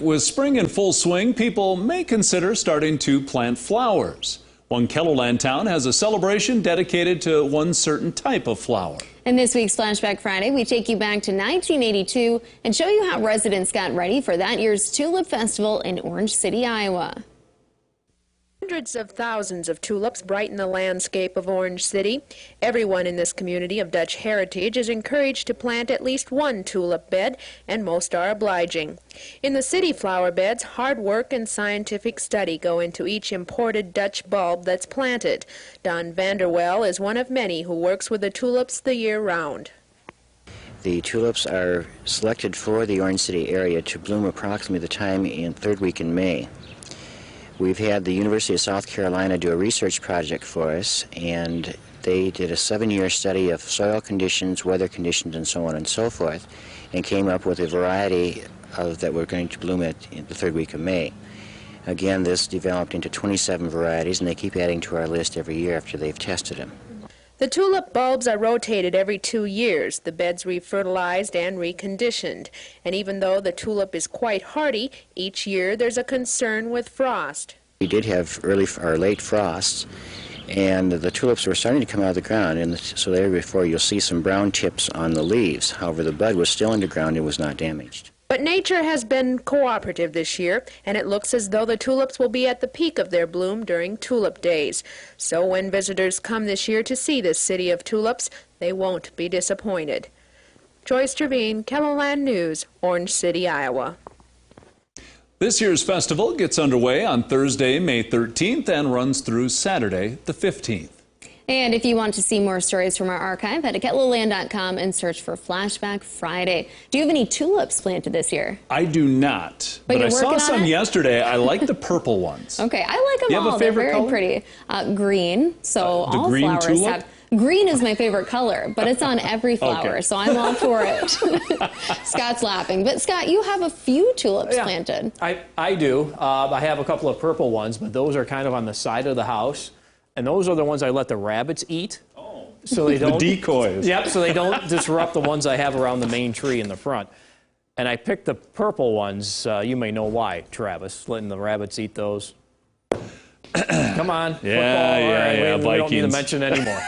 With spring in full swing, people may consider starting to plant flowers. One Kellerland town has a celebration dedicated to one certain type of flower. In this week's Flashback Friday, we take you back to 1982 and show you how residents got ready for that year's Tulip Festival in Orange City, Iowa. Hundreds of thousands of tulips brighten the landscape of Orange City. Everyone in this community of Dutch heritage is encouraged to plant at least one tulip bed, and most are obliging. In the city flower beds, hard work and scientific study go into each imported Dutch bulb that's planted. Don Vanderwell is one of many who works with the tulips the year round. The tulips are selected for the Orange City area to bloom approximately the time in third week in May. We've had the University of South Carolina do a research project for us, and they did a 7-year study of soil conditions, weather conditions, and so on and so forth, and came up with a variety that we're going to bloom in the third week of May. Again, this developed into 27 varieties, and they keep adding to our list every year after they've tested them. The tulip bulbs are rotated every 2 years, the beds refertilized and reconditioned. And even though the tulip is quite hardy, each year there's a concern with frost. We did have early or late frosts, and the tulips were starting to come out of the ground, and so there before you'll see some brown tips on the leaves. However, the bud was still underground and was not damaged. But nature has been cooperative this year, and it looks as though the tulips will be at the peak of their bloom during Tulip Days. So when visitors come this year to see this city of tulips, they won't be disappointed. Joyce Trevine, Kellerland News, Orange City, Iowa. This year's festival gets underway on Thursday, May 13th and runs through Saturday, the 15th. And if you want to see more stories from our archive, head to KETLerland.com and search for Flashback Friday. Do you have any tulips planted this year? I do not, but I saw some yesterday. I like the purple ones. Okay, I like them you all. Have a favorite They're very color? Pretty. Green, so all green flowers tulip? have. Green is my favorite color, but it's on every flower, Okay. so I'm all for it. Scott's laughing. But Scott, you have a few tulips planted. I do. I have a couple of purple ones, but those are kind of on the side of the house. And those are the ones I let the rabbits eat. Oh, so they don't, the decoys. Yep, so they don't disrupt the ones I have around the main tree in the front. And I picked the purple ones. You may know why, Travis, letting the rabbits eat those. Come on, football. All right, we don't need to mention anymore.